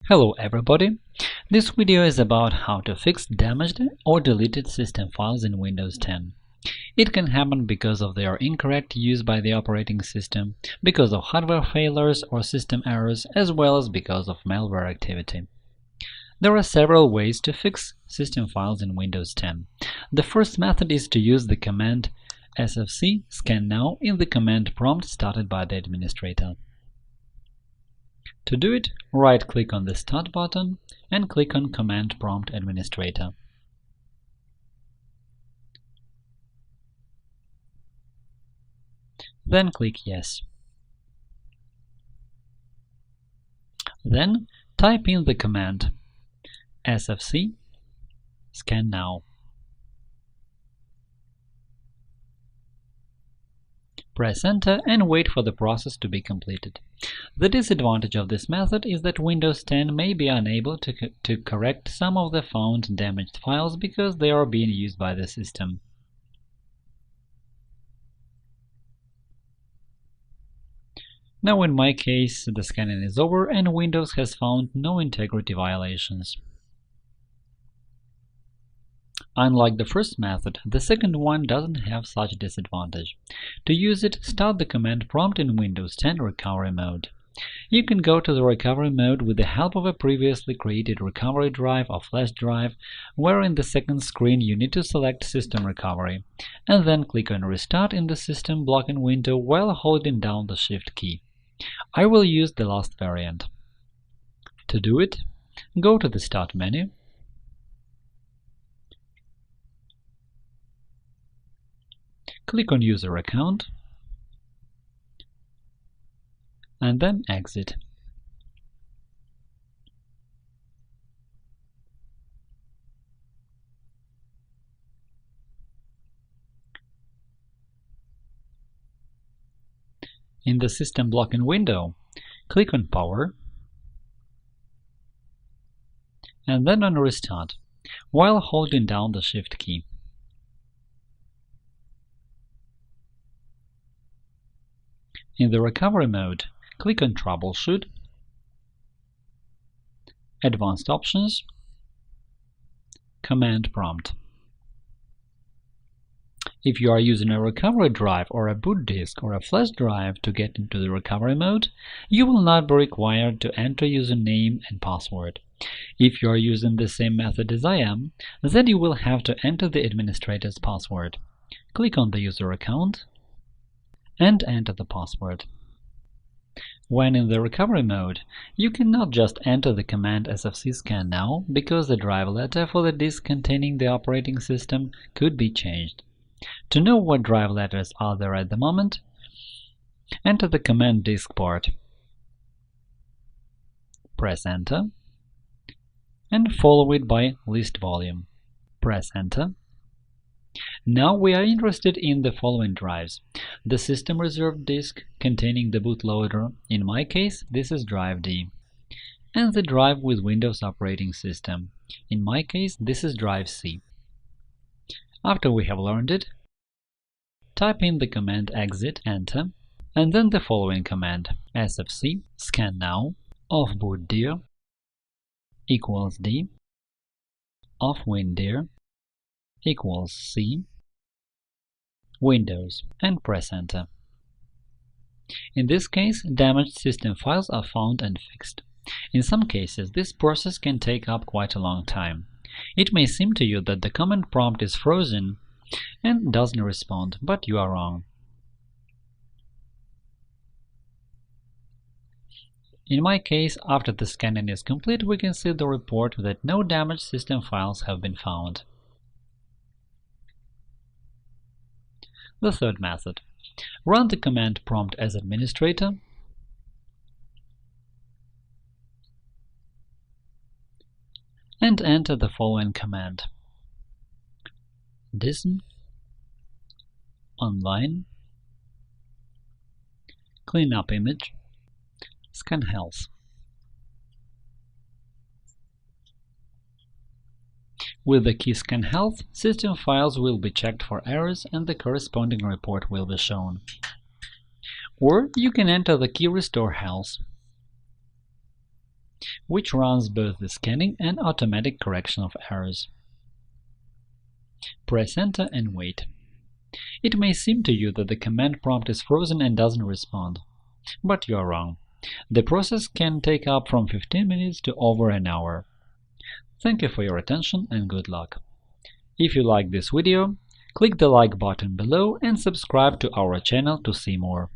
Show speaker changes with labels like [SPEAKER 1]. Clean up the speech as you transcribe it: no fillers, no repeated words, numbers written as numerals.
[SPEAKER 1] Hello everybody! This video is about how to fix damaged or deleted system files in Windows 10. It can happen because of their incorrect use by the operating system, because of hardware failures or system errors, as well as because of malware activity. There are several ways to fix system files in Windows 10. The first method is to use the command SFC scannow in the command prompt started by the administrator. To do it, right-click on the Start button and click on Command Prompt Administrator. Then click Yes. Then type in the command SFC scannow. Press Enter and wait for the process to be completed. The disadvantage of this method is that Windows 10 may be unable to correct some of the found damaged files because they are being used by the system. Now in my case, the scanning is over and Windows has found no integrity violations. Unlike the first method, the second one doesn't have such a disadvantage. To use it, start the command prompt in Windows 10 Recovery Mode. You can go to the recovery mode with the help of a previously created recovery drive or flash drive, where in the second screen you need to select System Recovery, and then click on Restart in the system blocking window while holding down the Shift key. I will use the last variant. To do it, go to the Start menu, click on User Account, and then Exit. In the System blocking window, click on Power, and then on Restart, while holding down the Shift key. In the recovery mode, click on Troubleshoot, Advanced Options, Command Prompt. If you are using a recovery drive or a boot disk or a flash drive to get into the recovery mode, you will not be required to enter username and password. If you are using the same method as I am, then you will have to enter the administrator's password. Click on the user account and enter the password. When in the recovery mode, you cannot just enter the command SFC scannow because the drive letter for the disk containing the operating system could be changed. To know what drive letters are there at the moment, enter the command disk port. Press Enter and follow it by list volume. Press Enter. Now we are interested in the following drives: the system reserved disk containing the bootloader, in my case this is drive D, and the drive with Windows operating system, in my case this is drive C. After we have learned it, type in the command exit, enter, and then the following command SFC scannow of bootdir equals D of windir equals C Windows, and press Enter. In this case, damaged system files are found and fixed. In some cases, this process can take up quite a long time. It may seem to you that the command prompt is frozen and doesn't respond, but you are wrong. In my case, after the scanning is complete, we can see the report that no damaged system files have been found. The third method. Run the command prompt as administrator, and enter the following command: DISM online cleanup image scan health. With the key scan health, system files will be checked for errors and the corresponding report will be shown. Or you can enter the key restore health. which runs both the scanning and automatic correction of errors. Press Enter and wait. It may seem to you that the command prompt is frozen and doesn't respond, but you are wrong. The process can take up from 15 minutes to over an hour. Thank you for your attention and good luck. If you like this video, click the like button below and subscribe to our channel to see more.